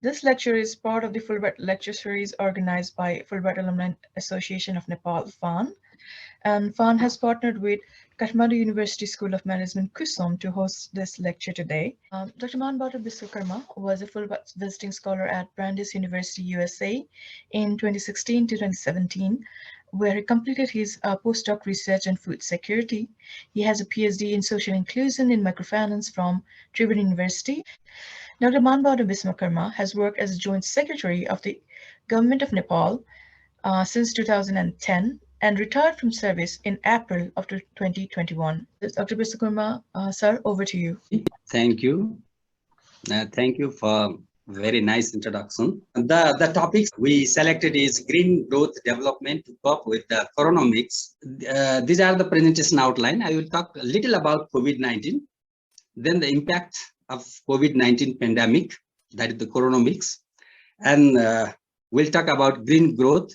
This lecture is part of the Fulbright lecture series organized by Fulbright Alumni Association of Nepal, FAN. And FAN has partnered with Kathmandu University School of Management, Kusum, to host this lecture today. Dr. Manbata Biswakarma was a Fulbright visiting scholar at Brandeis University, USA in 2016 to 2017, where he completed his postdoc research on food security. He has a PhD in social inclusion in microfinance from Tribhuvan University. Dr. Manbada Biswakarma has worked as a Joint Secretary of the Government of Nepal since 2010 and retired from service in April of 2021. Dr. Biswakarma, sir, over to you. Thank you. Thank you for very nice introduction. The topics we selected is green growth development to cope with the Coronomics. These are the presentation outline. I will talk a little about COVID-19, then the impact of COVID-19 pandemic, that is the Coronomics, and we'll talk about green growth,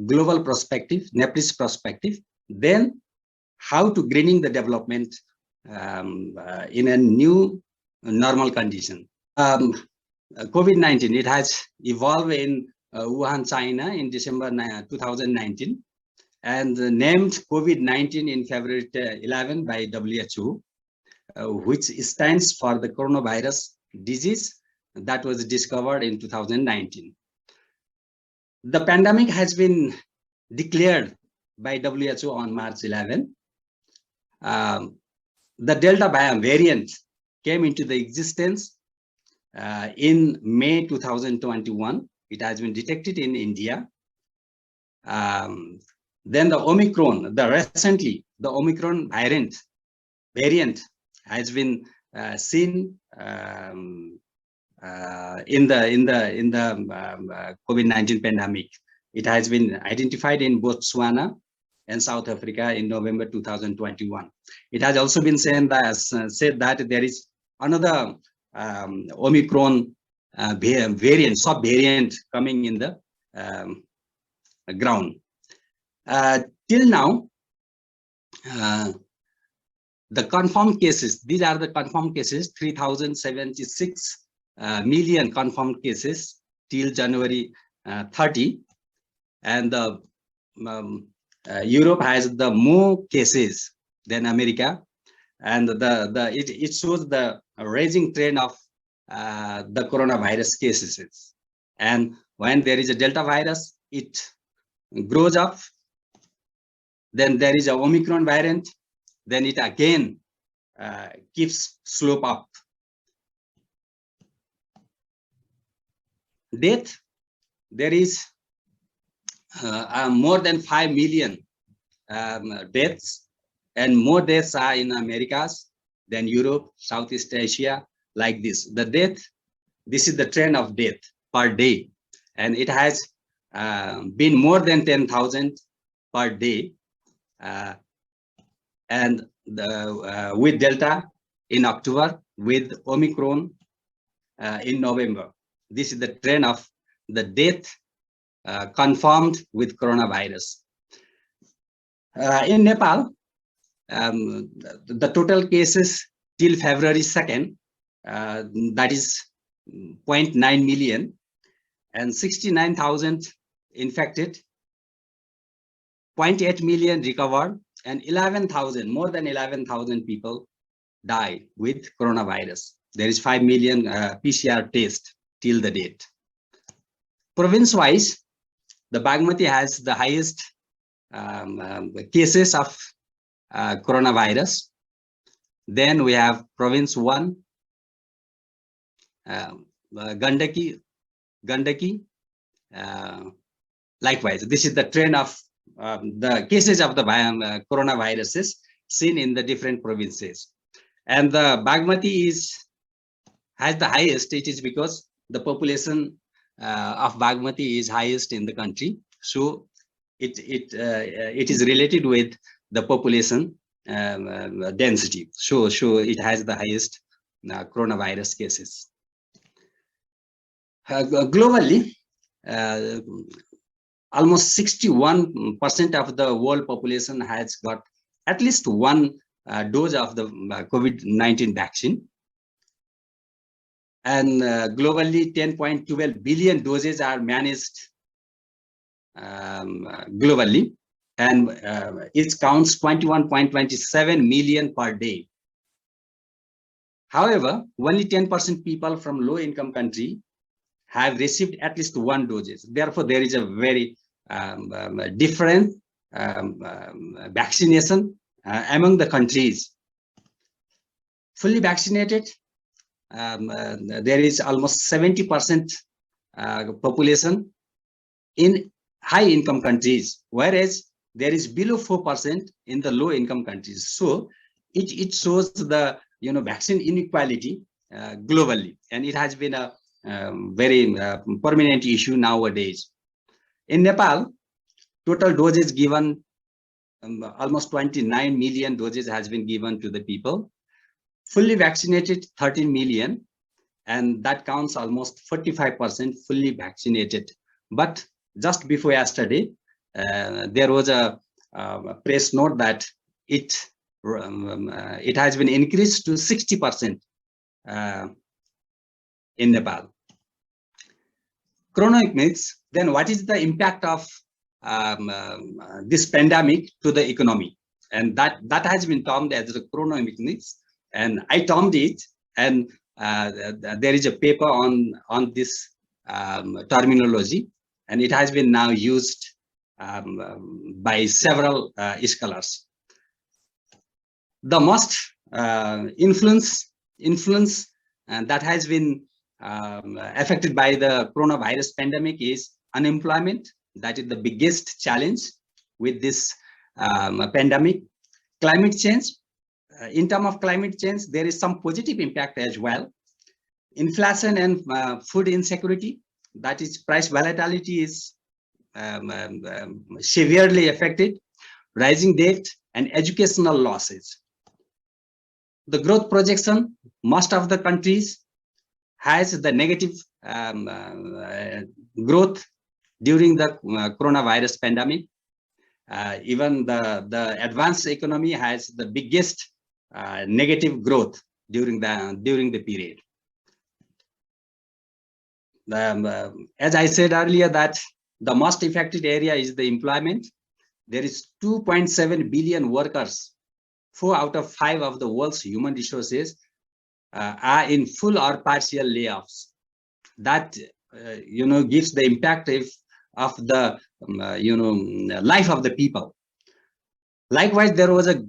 global perspective, Nepalese perspective, then how to greening the development in a new normal condition. COVID-19, it has evolved in Wuhan, China in December 2019 and named COVID-19 in February 11 by WHO, which stands for the coronavirus disease that was discovered in 2019. The pandemic has been declared by WHO on March 11. The Delta variant came into the existence in May 2021. It has been detected in India. Then the Omicron, recently the Omicron variant has been seen in the COVID-19 pandemic. It has been identified in Botswana and South Africa in November 2021. It has also been said that there is another Omicron variant, sub-variant coming in the ground. Till now, the confirmed cases, these are the confirmed cases, 3,076 million confirmed cases till January 30. And Europe has the more cases than America. And it shows the rising trend of the coronavirus cases. And when there is a Delta virus, it grows up. Then there is a Omicron variant. Then it again keeps slope up. Death, there is more than 5 million deaths, and more deaths are in Americas than Europe, Southeast Asia, like this. The death, this is the trend of death per day, and it has been more than 10,000 per day. And with Delta in October, with Omicron in November. This is the trend of the death confirmed with coronavirus. In Nepal, the total cases till February 2nd, that is 0.9 million, and 69,000 infected, 0.8 million recovered, and 11,000, more than 11,000 people died with coronavirus. There is 5 million PCR tests till the date. Province-wise, the Bagmati has the highest cases of coronavirus. Then we have province 1, Gandaki. Likewise, this is the trend of the cases of the coronaviruses seen in the different provinces. And the Bagmati has the highest. It is because the population of Bagmati is highest in the country. So it is related with the population density. So it has the highest coronavirus cases. Globally, almost 61% of the world population has got at least one dose of the COVID-19 vaccine. and globally 10.12 billion doses are managed globally, and it counts 21.27 million per day. However, only 10% people from low-income country have received at least one dose. Therefore, there is a very different vaccination among the countries. Fully vaccinated, there is almost 70% population in high-income countries, whereas there is below 4% in the low-income countries. So it shows the vaccine inequality globally, and it has been a very permanent issue nowadays. In Nepal, total doses given, almost 29 million doses has been given to the people. Fully vaccinated 13 million, and that counts almost 45% fully vaccinated. But just before yesterday, there was a press note that it has been increased to 60% in Nepal. Coronomics, then what is the impact of this pandemic to the economy? And that has been termed as the Coronomics, and I termed it, and there is a paper on this terminology, and it has been now used by several scholars. The most influence that has been affected by the coronavirus pandemic is unemployment. That is the biggest challenge with this pandemic. Climate change. In terms of climate change, there is some positive impact as well. Inflation and food insecurity, that is price volatility, is severely affected. Rising debt and educational losses. The growth projection, most of the countries has the negative growth during the coronavirus pandemic. Even the advanced economy has the biggest negative growth during the period. As I said earlier, that the most affected area is the employment. There is 2.7 billion workers. 4 out of 5 of the world's human resources are in full or partial layoffs. That gives the impact of the life of the people. Likewise, there was a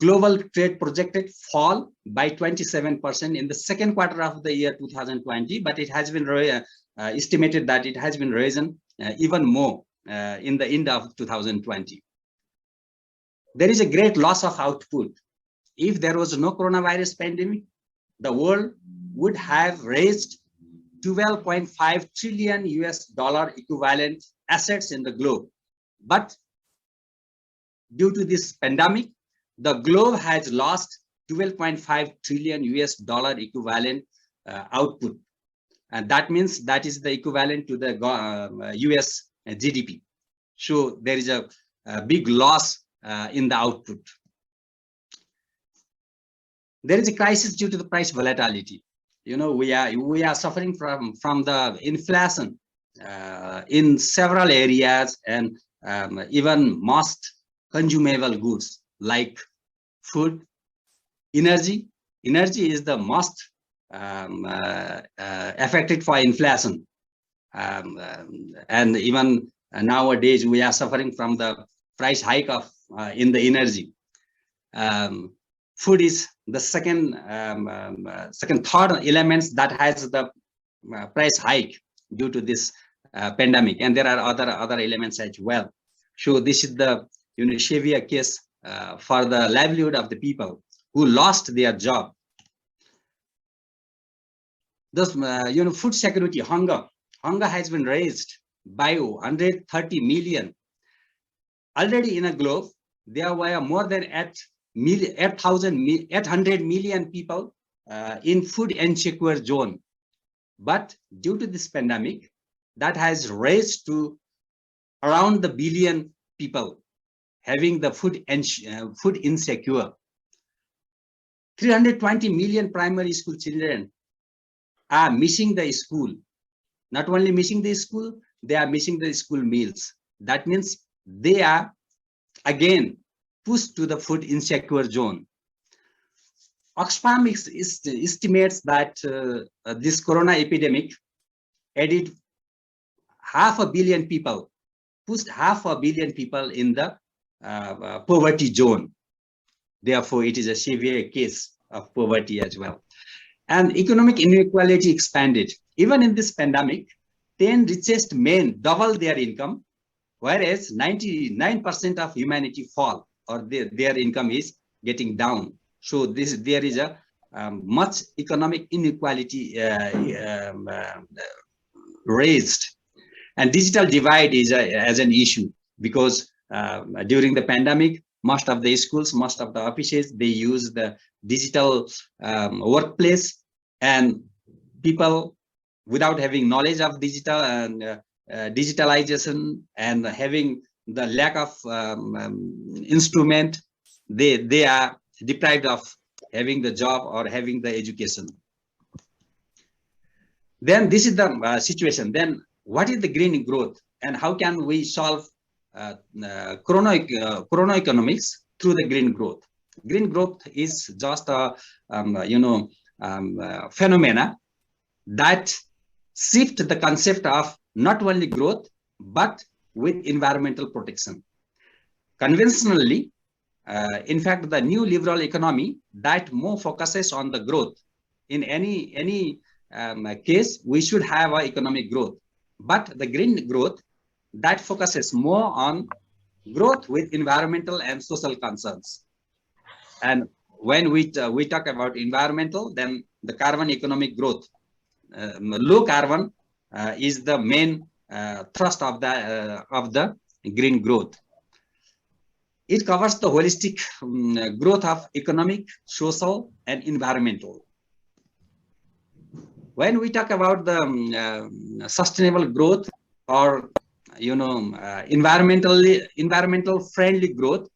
global trade projected fall by 27% in the second quarter of the year 2020, but it has been estimated that it has been risen even more in the end of 2020. There is a great loss of output. If there was no coronavirus pandemic, the world would have raised 12.5 trillion US dollar equivalent assets in the globe. But due to this pandemic, the globe has lost 12.5 trillion US dollar equivalent output. And that means that is the equivalent to the US GDP. So there is a big loss in the output. There is a crisis due to the price volatility. We are suffering from the inflation in several areas, and even most consumable goods like food, energy. Energy is the most affected for inflation, and even nowadays we are suffering from the price hike of in the energy. Food is the second third elements that has the price hike due to this pandemic, and there are other elements as well. So this is the severe case for the livelihood of the people who lost their job. This food security, hunger has been raised by 130 million. Already in a globe, there were more than 800 million people in food insecure zone. But due to this pandemic, that has raised to around the billion people having the food insecure. 320 million primary school children are missing the school. Not only missing the school, they are missing the school meals. That means they are again pushed to the food insecure zone. Oxfam estimates that this corona epidemic added half a billion people, pushed half a billion people in the poverty zone. Therefore, it is a severe case of poverty as well. And economic inequality expanded. Even in this pandemic, 10 richest men double their income, whereas 99% of humanity fall, or their income is getting down. So there is a much economic inequality raised. And digital divide is as an issue, because during the pandemic, most of the schools, most of the offices, they use the digital workplace, and people without having knowledge of digital and digitalization and having the lack of instrument, they are deprived of having the job or having the education. Then this is the situation. Then what is the green growth, and how can we solve chronoeconomics through the green growth? Green growth is just a phenomena that shift the concept of not only growth but with environmental protection. Conventionally, in fact, the new liberal economy that more focuses on the growth. In any case, we should have an economic growth, but the green growth that focuses more on growth with environmental and social concerns. And when we talk about environmental, then the carbon economic growth, low carbon is the main thrust of the green growth. It covers the holistic growth of economic, social, and environmental. When we talk about the sustainable growth, or environmental friendly growth,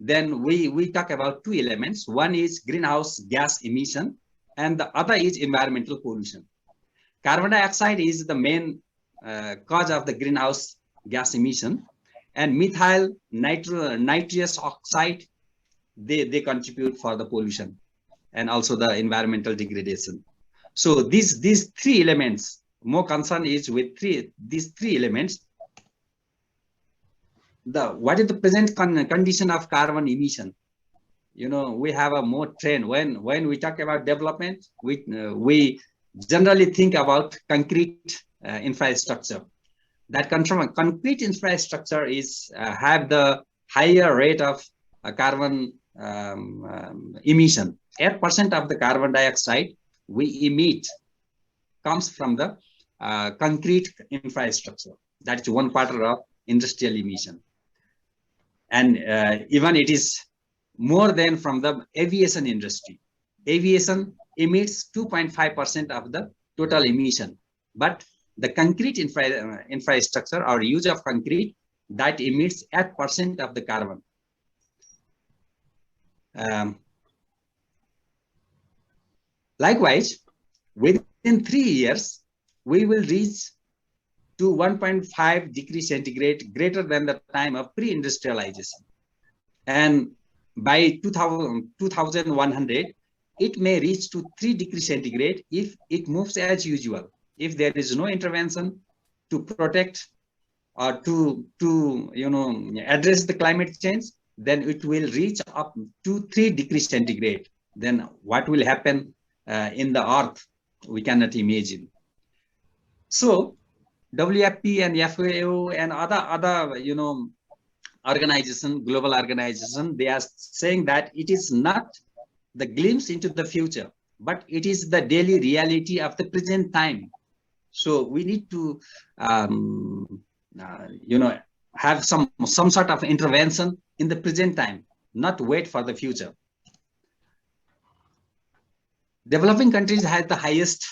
then we talk about two elements. One is greenhouse gas emission, and the other is environmental pollution. Carbon dioxide is the main cause of the greenhouse gas emission, and methyl nitrous oxide, they contribute for the pollution and also the environmental degradation. So these three elements, more concern is with these three elements. What is the present condition of carbon emission? We have a more trend. When we talk about development, we generally think about concrete infrastructure. That concrete infrastructure is have the higher rate of carbon emission. 8% of the carbon dioxide we emit comes from the concrete infrastructure. That is one quarter of industrial emission. And even it is more than from the aviation industry. Aviation emits 2.5% of the total emission, but the concrete infrastructure or use of concrete, that emits 8% of the carbon. Likewise, within 3 years, we will reach to 1.5 degrees centigrade, greater than the time of pre-industrialization. And by 2100, it may reach to 3 degrees centigrade if it moves as usual. If there is no intervention to protect or to address the climate change, then it will reach up to 3 degrees centigrade. Then what will happen in the earth, we cannot imagine. So WFP and FAO and other organization, global organization, they are saying that it is not the glimpse into the future, but it is the daily reality of the present time. So we need to have some sort of intervention in the present time, not wait for the future. Developing countries have the highest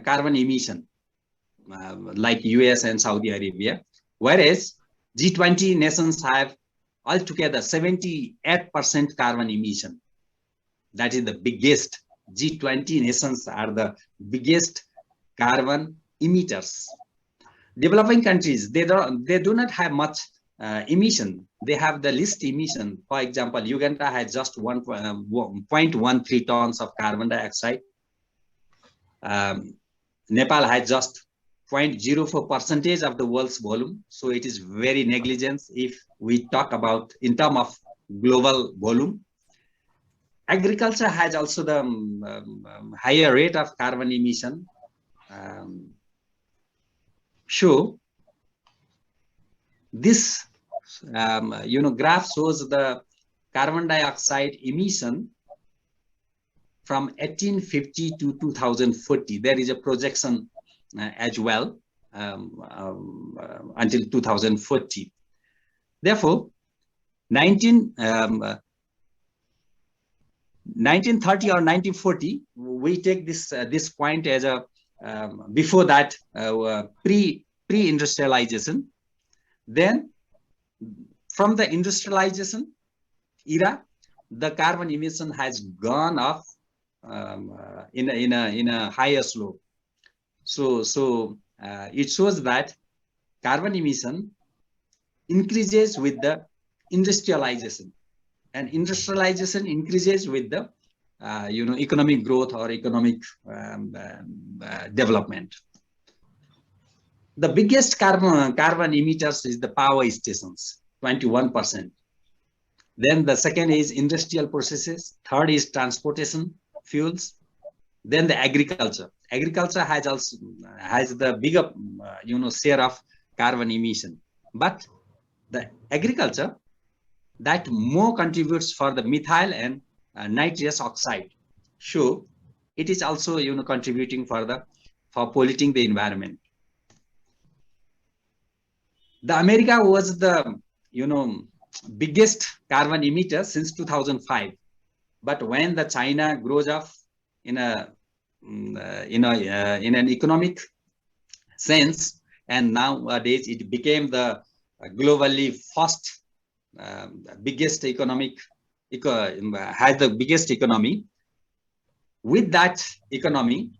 carbon emission, like US and Saudi Arabia, whereas G20 nations have altogether 78% carbon emission. That is the biggest. G20 nations are the biggest carbon emitters. Developing countries, they do not have much emission. They have the least emission. For example, Uganda has just 1.13 tons of carbon dioxide. Nepal has just 0.04% of the world's volume. So it is very negligent if we talk about in terms of global volume. Agriculture has also the higher rate of carbon emission. So this graph shows the carbon dioxide emission from 1850 to 2040. There is a projection as well until 2040. Therefore, 1930 or 1940, we take this point as a before that pre-industrialization. Then from the industrialization era, the carbon emission has gone up in a higher slope. So it shows that carbon emission increases with the industrialization, and industrialization increases with the economic growth or economic development. The biggest carbon emitters is the power stations, 21%. Then the second is industrial processes. Third is transportation fuels. Then the agriculture. Agriculture has the bigger share of carbon emission. But the agriculture that more contributes for the methyl and nitrous oxide. So it is also contributing for polluting the environment. The America was the biggest carbon emitter since 2005. But when the China grows up in an economic sense, and nowadays it became the globally first biggest has the biggest economy. With that economy,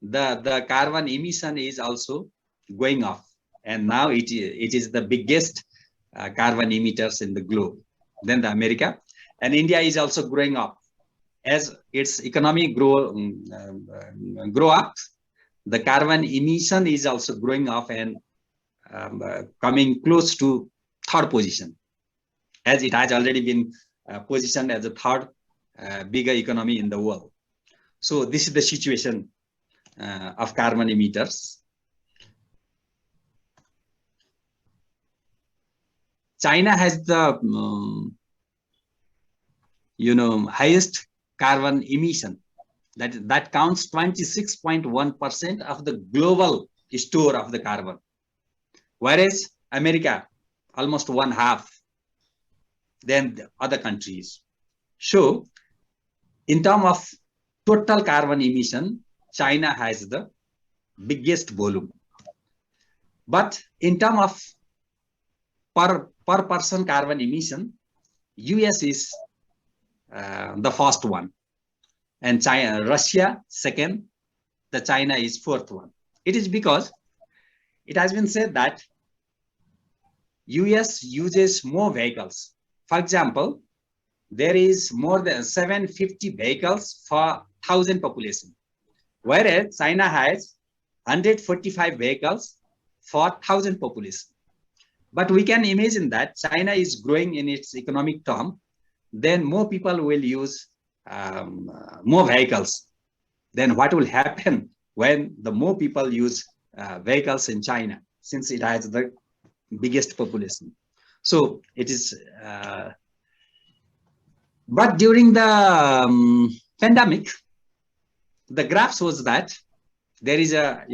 the carbon emission is also going up, and now it is the biggest carbon emitters in the globe. Then the America and India is also growing up. As its economy grow up, the carbon emission is also growing up and coming close to third position, as it has already been positioned as a third bigger economy in the world. So this is the situation of carbon emitters. China has the highest carbon emission. That counts 26.1% of the global store of the carbon, whereas America almost 1/2. Then the other countries. So in terms of total carbon emission, China has the biggest volume. But in terms of per person carbon emission, US is the first one, and Russia second, the China is fourth one. It is because it has been said that US uses more vehicles. For example, there is more than 750 vehicles for 1,000 population, whereas China has 145 vehicles for 1,000 population. But we can imagine that China is growing in its economic term, then more people will use more vehicles. Then what will happen when the more people use vehicles in China, since it has the biggest population? So it is, but during the pandemic, the graph shows that there is a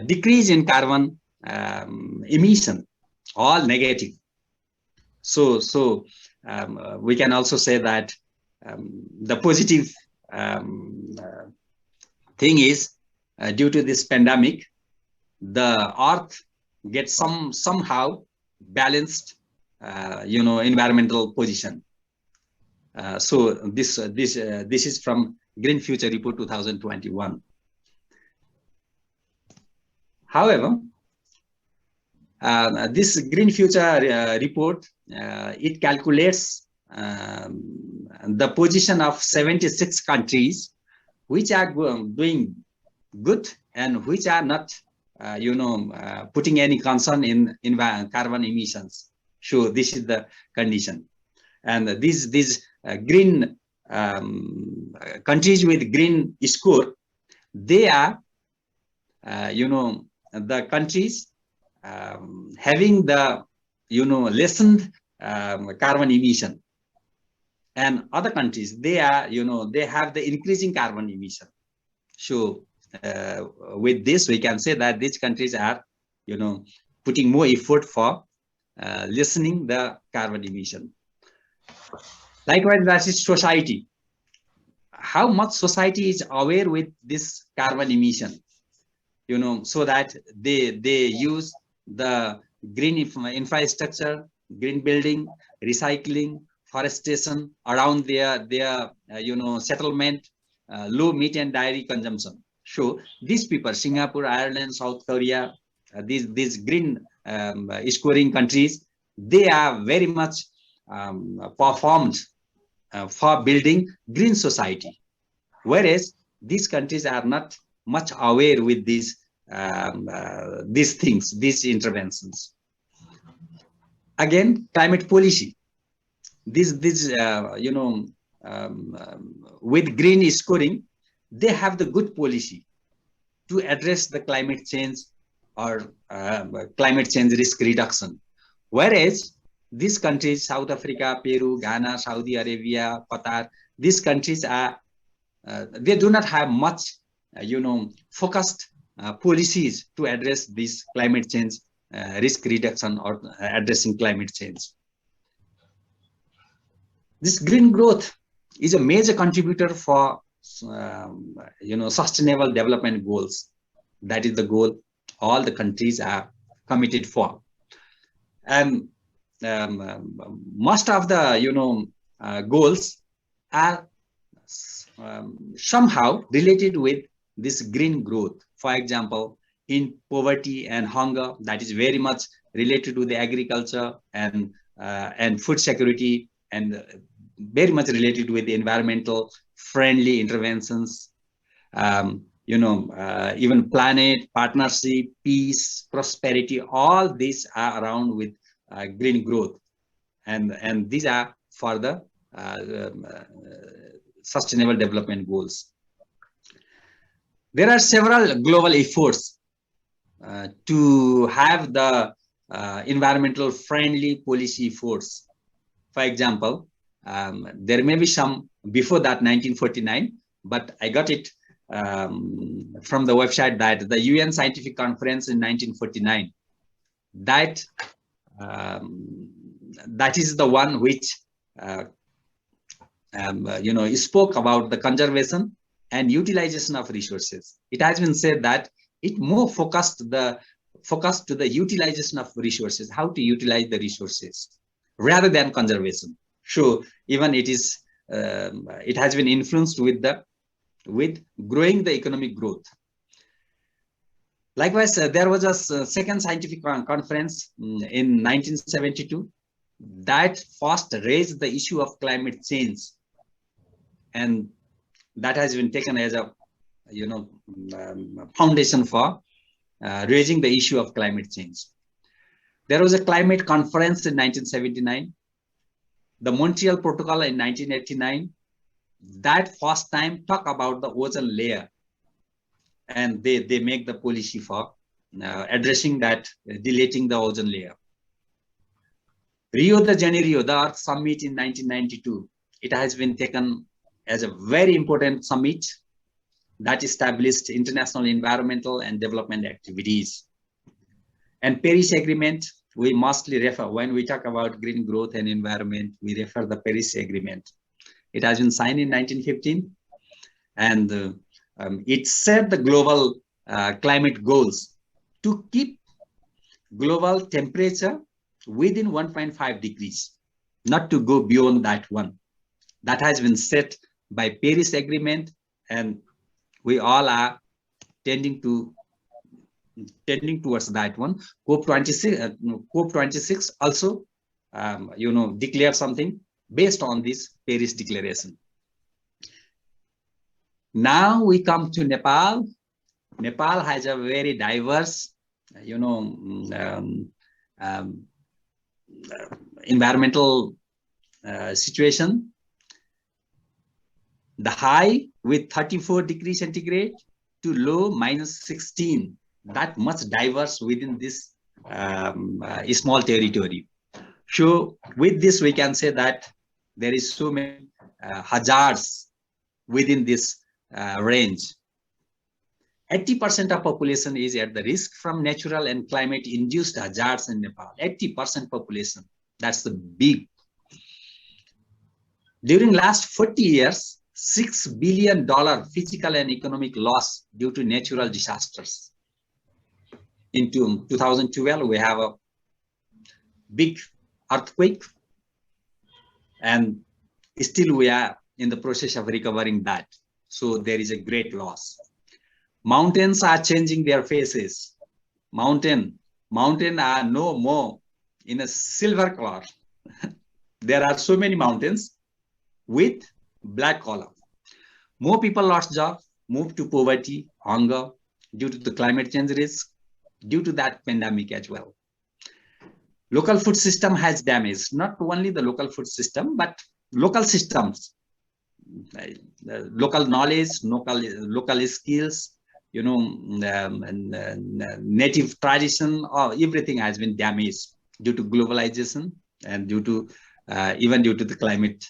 decrease in carbon emission, all negative. So we can also say that the positive thing is due to this pandemic, the Earth gets somehow balanced, environmental position. So this is from Green Future Report 2021. However, this Green Future report, it calculates the position of 76 countries which are doing good and which are not, putting any concern in carbon emissions. So this is the condition. And these green countries with green score, they are, the countries having the, lessened carbon emission, and other countries, they are, they have the increasing carbon emission. So with this, we can say that these countries are, putting more effort for lessening the carbon emission. Likewise, that is society. How much society is aware with this carbon emission, so that they use the green infrastructure, green building, recycling, forestation around their settlement, low meat and dairy consumption. So these people, Singapore, Ireland, South Korea, these green scoring countries, they are very much performed for building green society, whereas these countries are not much aware with these things, these interventions. Again, climate policy. With green scoring, they have the good policy to address the climate change or climate change risk reduction. Whereas these countries, South Africa, Peru, Ghana, Saudi Arabia, Qatar, these countries are, they do not have much, focused policies to address this climate change risk reduction or addressing climate change. This green growth is a major contributor for sustainable development goals. That is the goal all the countries are committed for, and most of the goals are somehow related with this green growth. For example, in poverty and hunger, that is very much related to the agriculture and food security, and very much related with the environmental friendly interventions. Even planet, partnership, peace, prosperity, all these are around with green growth, and these are for the sustainable development goals. There are several global efforts to have the environmental friendly policy efforts. For example, there may be some before that 1949, but I got it from the website that the UN Scientific Conference in 1949, that is the one which spoke about the conservation and utilization of resources. It has been said that it more focused to the utilization of resources, how to utilize the resources, rather than conservation. So even it is, it has been influenced with growing the economic growth. Likewise, there was a second scientific conference in 1972 that first raised the issue of climate change, and that has been taken as a foundation for raising the issue of climate change. There was a climate conference in 1979, the Montreal Protocol in 1989, that first time talk about the ozone layer, and they make the policy for addressing that, deleting the ozone layer. Rio de Janeiro, the Earth Summit in 1992, it has been taken as a very important summit that established international environmental and development activities. And Paris Agreement, we mostly refer, when we talk about green growth and environment, we refer the Paris Agreement. It has been signed in 1915, and it set the global climate goals to keep global temperature within 1.5 degrees, not to go beyond that one. That has been set by Paris Agreement, and we all are tending to tending towards that one. COP26 also declared something based on this Paris Declaration. Now we come to Nepal. Nepal has a very diverse, environmental situation. The high with 34 degrees centigrade to low -16. That much diverse within this small territory. So with this, we can say that there is so many hazards within this range. 80% of population is at the risk from natural and climate-induced hazards in Nepal. 80% population. That's the big. During last 40 years, $6 billion physical and economic loss due to natural disasters. In 2012, we have a big earthquake, and still we are in the process of recovering that. So there is a great loss. Mountains are changing their faces. Mountain are no more in a silver color. There are so many mountains with black color. More people lost jobs, moved to poverty, hunger due to the climate change risk, due to that pandemic as well. Local food system has damaged, not only the local food system, but local systems, local knowledge, local skills, native tradition, everything has been damaged due to globalization and due to even due to the climate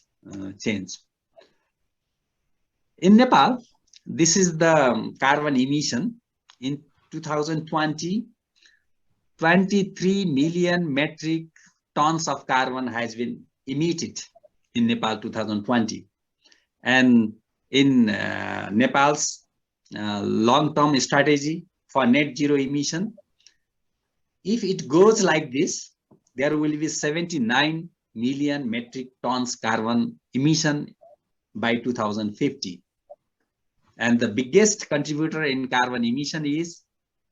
change. In Nepal, this is the carbon emission. In 2020, 23 million metric tons of carbon has been emitted in Nepal 2020. And in Nepal's long-term strategy for net zero emission, if it goes like this, there will be 79 million metric tons carbon emission by 2050. And the biggest contributor in carbon emission is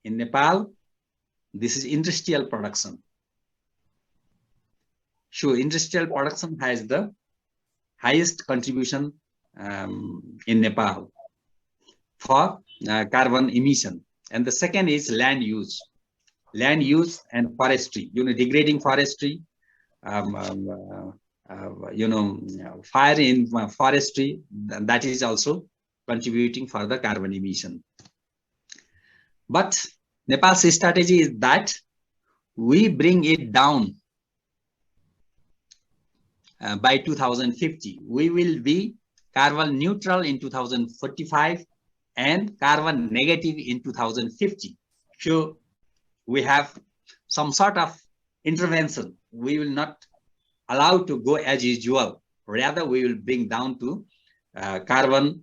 in Nepal. This is industrial production. So industrial production has the highest contribution in Nepal for carbon emission. And the second is land use and forestry, degrading forestry, fire in forestry, that is also contributing for the carbon emission. But Nepal's strategy is that we bring it down by 2050. We will be carbon neutral in 2045 and carbon negative in 2050. So we have some sort of intervention. We will not allow to go as usual. Rather, we will bring down to carbon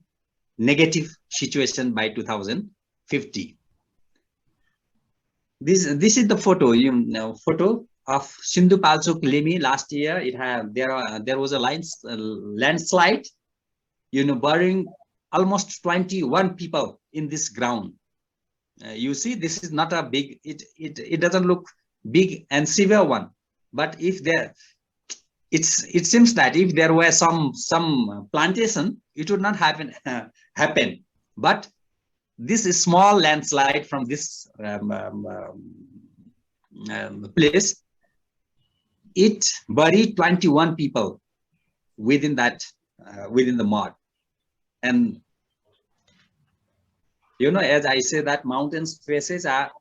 negative situation by 2050. This is the photo, photo of Sindhu Palchok Lemi last year. It had there was a landslide, burying almost 21 people in this ground. You see, this is not a big. It doesn't look big and severe one, but if there, it seems that if there were some plantation, it would not happen. But this is small landslide from this place. It buried 21 people within that within the mud. And as I say, that mountains faces are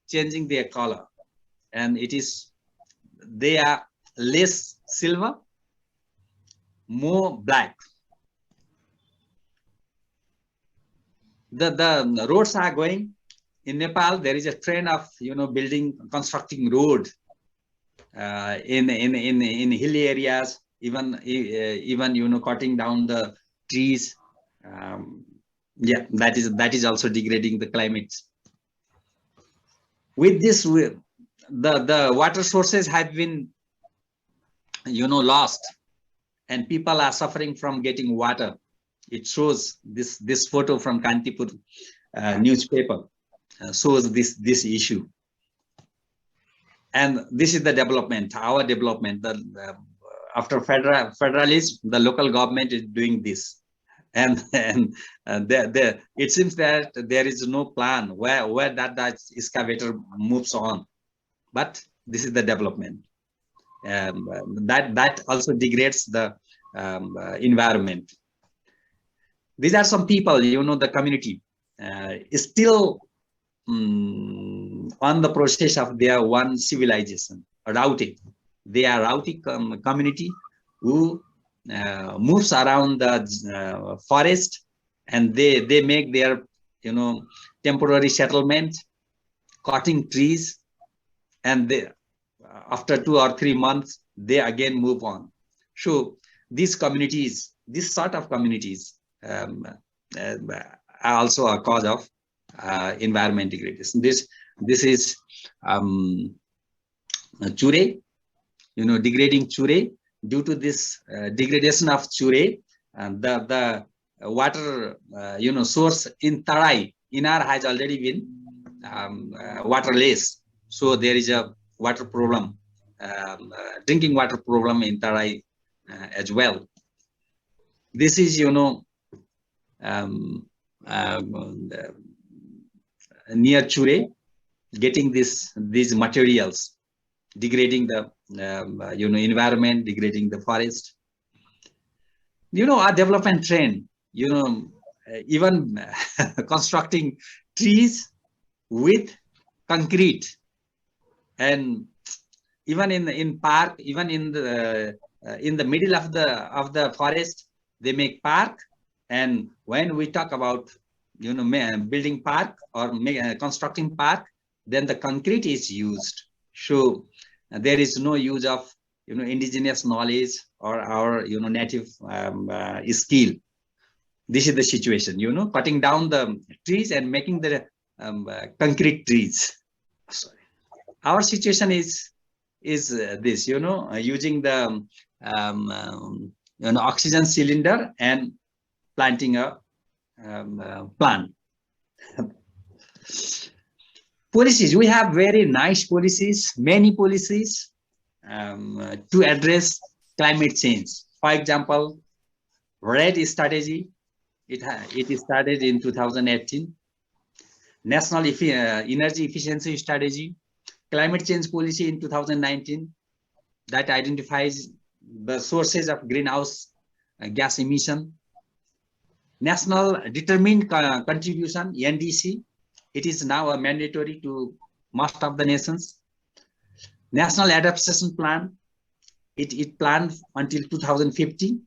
changing their color, and they are less silver, more black. The roads are going in Nepal. There is a trend of constructing road in hilly areas, even cutting down the trees. Yeah, that is also degrading the climate. With this, the water sources have been lost, and people are suffering from getting water. It shows this photo from Kantipur newspaper. shows this issue. And this is the development, our development. After federalism, the local government is doing this, and it seems that there is no plan where that excavator moves on. But this is the development. That also degrades the environment. These are some people, the community is still on the process of their one civilization, routing. They are routing community who moves around the forest, and they make their temporary settlement, cutting trees, and they, after 2 or 3 months, they again move on. So these communities, this sort of communities, are also a cause of environment degradation. This is chure, degrading chure. Due to this degradation of chure, the water source in Tarai, Inar, has already been waterless. So there is a water problem, drinking water problem in Tarai as well. This is near Chure, getting these materials, degrading the environment, degrading the forest. Our development trend, even constructing trees with concrete, and even in park, even in the middle of the forest, they make park. And when we talk about building park or constructing park, then the concrete is used. So there is no use of indigenous knowledge or our native skill. This is the situation, cutting down the trees and making the concrete trees. Sorry. Our situation is this, using the oxygen cylinder and planting a plant. Policies, we have very nice policies, many policies to address climate change. For example, RED strategy, it started in 2018. National Energy Efficiency Strategy, climate change policy in 2019, that identifies the sources of greenhouse gas emission. National Determined Contribution, NDC, it is now a mandatory to most of the nations. National Adaptation Plan, it planned until 2050.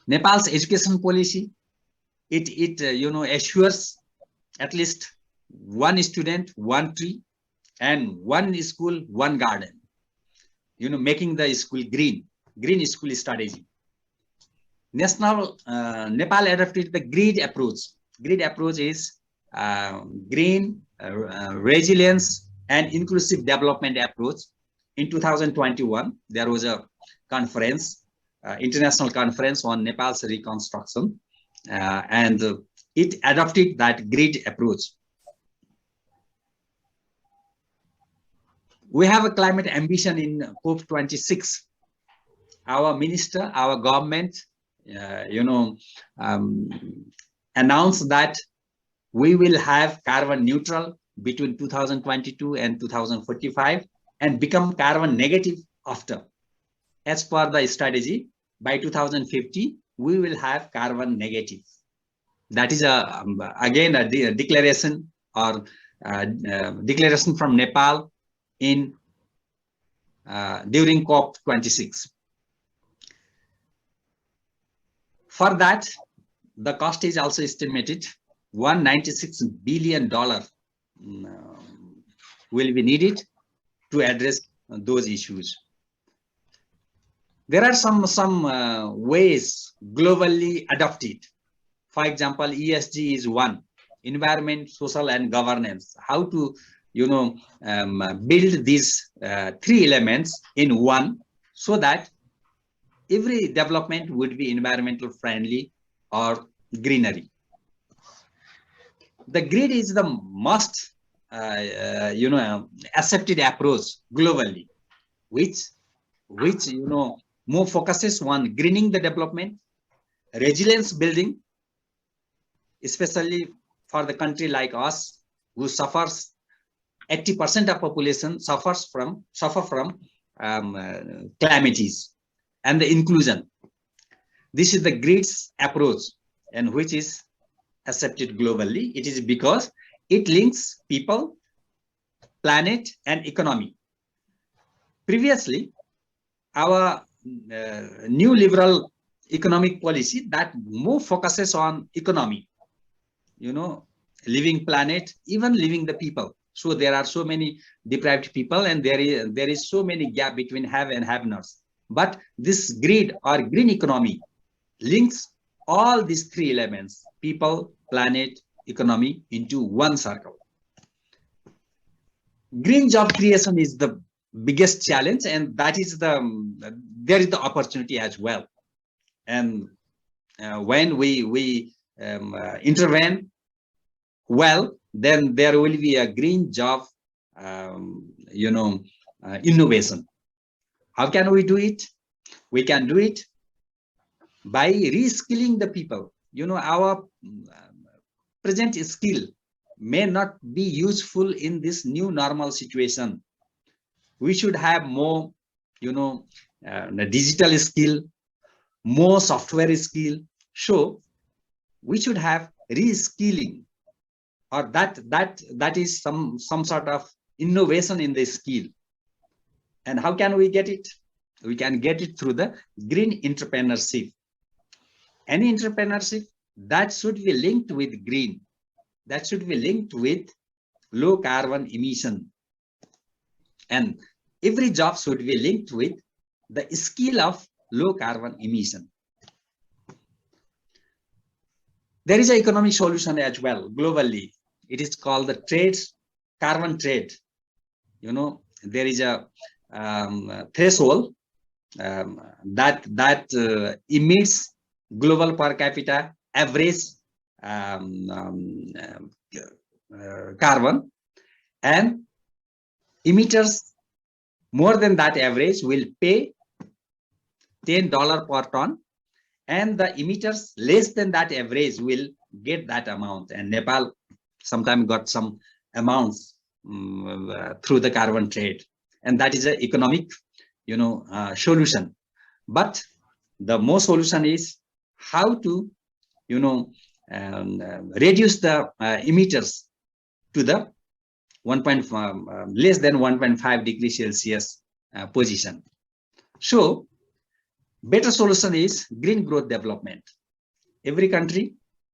Nepal's education policy, it assures at least one student, one tree, and one school, one garden. Making the school green school strategy. Nepal adopted the GREED approach. GREED approach is green, resilience, and inclusive development approach. In 2021, there was a conference, international conference on Nepal's reconstruction, and it adopted that GREED approach. We have a climate ambition in COP26. Our minister, our government, announced that we will have carbon neutral between 2022 and 2045 and become carbon negative after. As per the strategy, by 2050, we will have carbon negative. That is again a declaration or declaration from Nepal in during COP26. For that, the cost is also estimated $196 billion will be needed to address those issues. There are some ways globally adopted. For example, ESG is one: environment, social, and governance. How to build these three elements in one, so that every development would be environmental friendly or greenery. the grid is the most accepted approach globally, which more focuses on greening the development, resilience building, especially for the country like us who suffers 80% of population suffer from calamities, and the inclusion. This is the grid's approach, and which is accepted globally. It is because it links people, planet, and economy. Previously, our new liberal economic policy that more focuses on economy, living planet, even living the people. So there are so many deprived people, and there is so many gap between have and have-nots. But this grid or green economy links all these three elements: people, planet, economy, into one circle. Green job creation is the biggest challenge, and that is there is the opportunity as well. And when we intervene well, then there will be a green job innovation. How can we do it? We can do it by reskilling the people. Our present skill may not be useful in this new normal situation. We should have more digital skill, more software skill. So we should have reskilling, or that is some sort of innovation in the skill. And how can we get it? We can get it through the green entrepreneurship. Any entrepreneurship that should be linked with green, that should be linked with low carbon emission, and every job should be linked with the skill of low carbon emission. There is an economic solution as well globally. It is called the carbon trade. There is a threshold that emits global per capita average carbon, and emitters more than that average will pay $10 per ton, and the emitters less than that average will get that amount. And Nepal sometimes got some amounts through the carbon trade, and that is an economic solution. But the more solution is how to reduce the emitters to the less than 1.5 degrees Celsius position. So better solution is green growth development. Every country,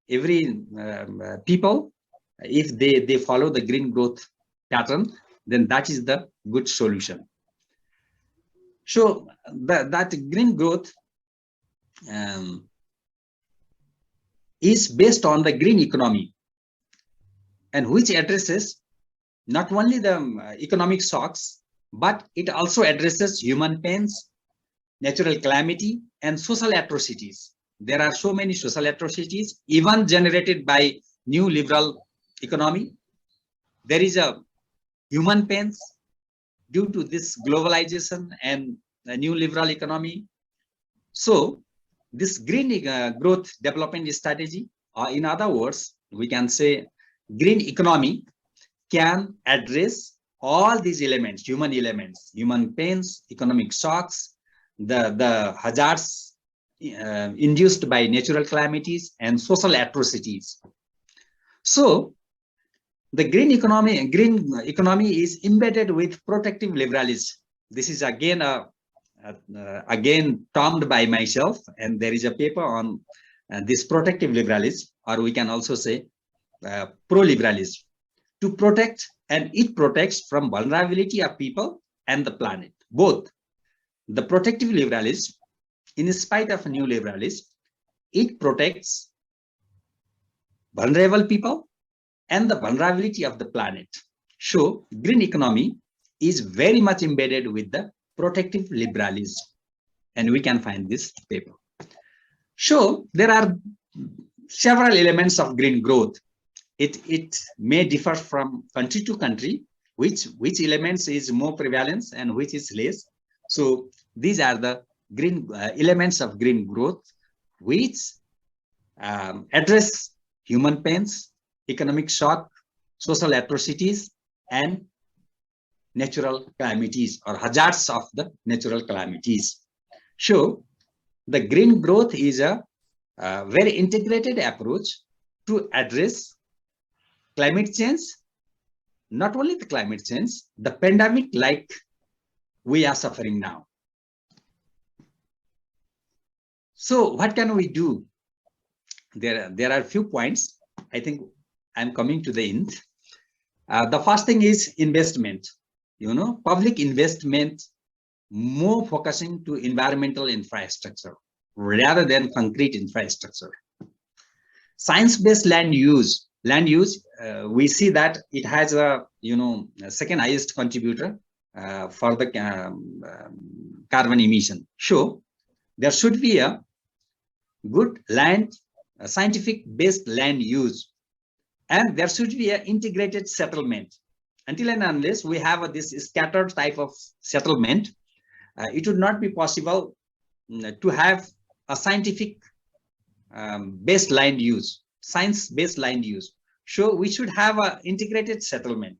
every people, if they follow the green growth pattern, then that is the good solution. So that green growth is based on the green economy, and which addresses not only the economic shocks, but it also addresses human pains, natural calamity, and social atrocities. There are so many social atrocities, even generated by new liberal economy. There is a human pains due to this globalization and the new liberal economy. So this green growth development strategy, or in other words, we can say green economy, can address all these elements, human pains, economic shocks, the hazards induced by natural calamities, and social atrocities. So the green economy is embedded with protective liberalism. This is again again termed by myself, and there is a paper on this protective liberalism, or we can also say pro-liberalism, to protect, and it protects from vulnerability of people and the planet. Both the protective liberalism, in spite of new liberalism, it protects vulnerable people and the vulnerability of the planet. So green economy is very much embedded with the protective liberalism, and we can find this paper. So there are several elements of green growth. it may differ from country to country, which elements is more prevalent and which is less. So these are the green elements of green growth, which address human pains, economic shock, social atrocities, and natural calamities or hazards of the natural calamities. So the green growth is a very integrated approach to address climate change, not only the climate change, the pandemic like we are suffering now. So what can we do? There are a few points. I think I'm coming to the end. The first thing is investment. Public investment, more focusing to environmental infrastructure rather than concrete infrastructure. Science-based land use. We see that it has a second highest contributor for the carbon emission. So there should be a good land, scientific-based land use, and there should be an integrated settlement. Until and unless we have this scattered type of settlement, it would not be possible to have a scientific based land use, science-based land use. So we should have an integrated settlement,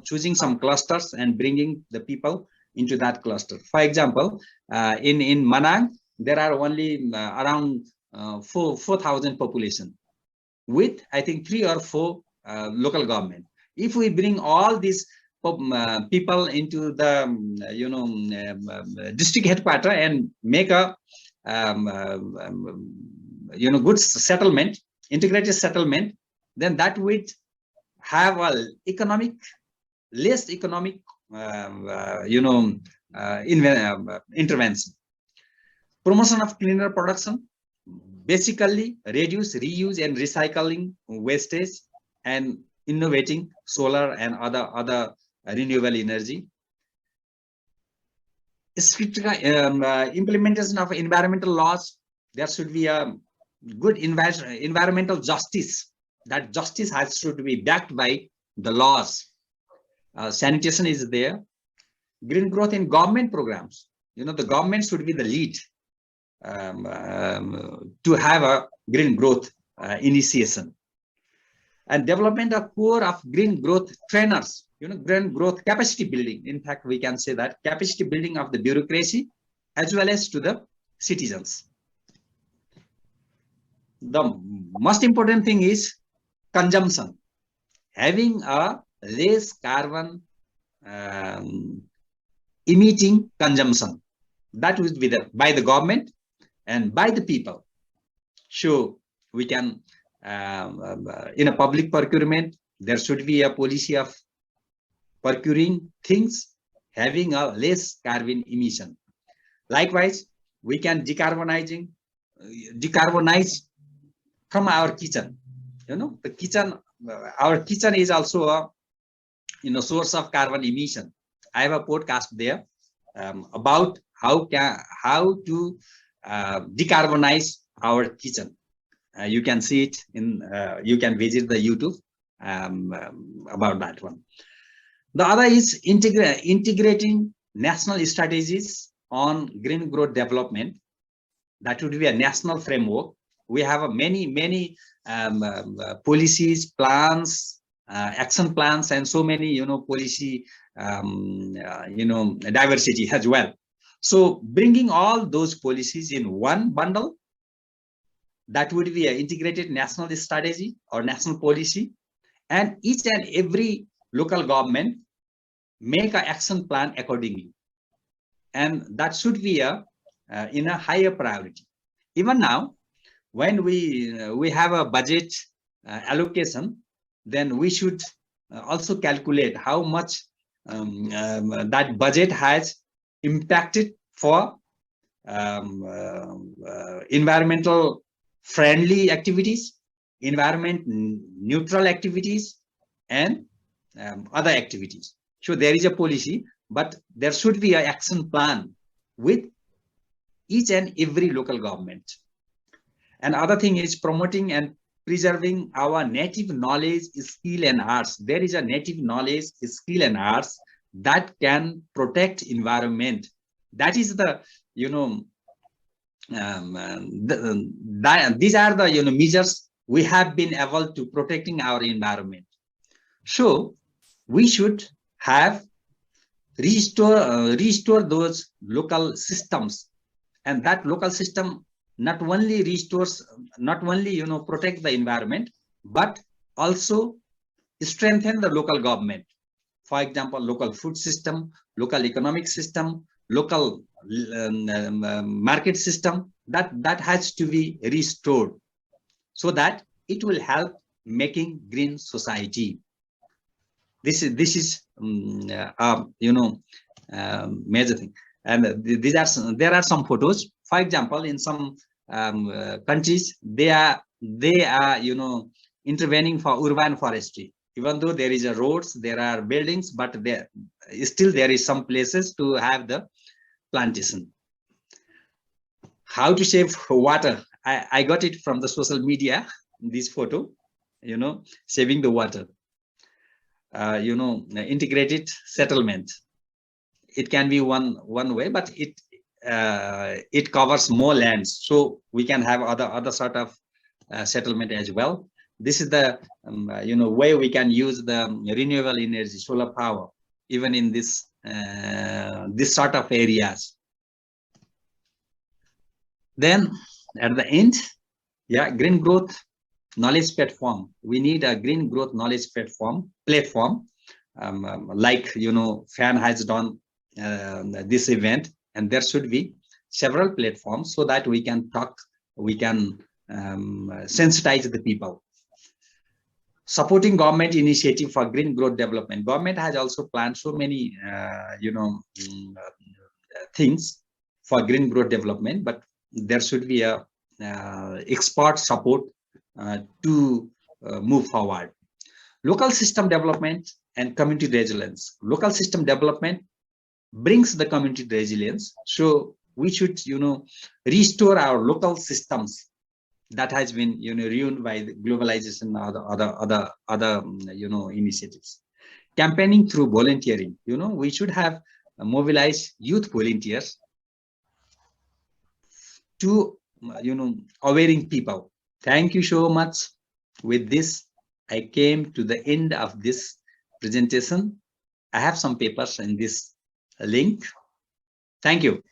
choosing some clusters and bringing the people into that cluster. For example, in Manang, there are only around 4,000 population with, I think, 3 or 4 local government. If we bring all these people into the district headquarters and make a good settlement, integrated settlement, then that would have a less economic intervention. Promotion of cleaner production, basically reduce, reuse, and recycling wastage, and innovating solar and other renewable energy. Strict implementation of environmental laws. There should be a good environmental justice. That justice should be backed by the laws. Sanitation is there. Green growth in government programs. The government should be the lead to have a green growth initiation. And development of core of green growth trainers, green growth capacity building. In fact, we can say that capacity building of the bureaucracy as well as to the citizens. The most important thing is consumption. Having a less carbon emitting consumption. That would be by the government and by the people. So we can, in a public procurement, there should be a policy of procuring things having a less carbon emission. Likewise, we can decarbonize from our kitchen. The kitchen, our kitchen is also a source of carbon emission. I have a podcast there about how to decarbonize our kitchen. You can see it you can visit the YouTube about that one. The other is integrating national strategies on green growth development. That would be a national framework. We have many policies, plans, action plans, and so many policy diversity as well. So bringing all those policies in one bundle, that would be an integrated national strategy or national policy, and each and every local government make an action plan accordingly, and that should be in a higher priority. Even now, when we have a budget allocation, then we should also calculate how much that budget has impacted for environmental friendly activities, environment neutral activities, and other activities. So there is a policy, but there should be an action plan with each and every local government. And other thing is promoting and preserving our native knowledge, skill, and arts. There is a native knowledge, skill, and arts that can protect environment. That is the, these are the measures we have been able to protecting our environment. So we should have restore those local systems, and that local system not only restores, not only protect the environment, but also strengthen the local government. For example, local food system, local economic system, local market system, that has to be restored, so that it will help making green society. This is major thing. And there are some photos. For example, in some countries, they are intervening for urban forestry. Even though there is a roads, there are buildings, but there is some places to have the plantation. How to save water? I got it from the social media. This photo, saving the water. Integrated settlement. It can be one way, but it covers more lands, so we can have other sort of settlement as well. This is the way we can use the renewable energy, solar power, even in this sort of areas. Then at the end, green growth knowledge platform. We need a green growth knowledge platform, like FAN has done this event, and there should be several platforms so that we can talk, we can sensitize the people. Supporting government initiative for green growth development. Government has also planned so many things for green growth development, but there should be a expert support to move forward. Local system development and community resilience. Local system development brings the community resilience, so we should restore our local systems that has been ruined by the globalization or other initiatives. Campaigning through volunteering. We should have mobilized youth volunteers to awareing people. Thank you so much. With this, I came to the end of this presentation. I have some papers in this link. Thank you.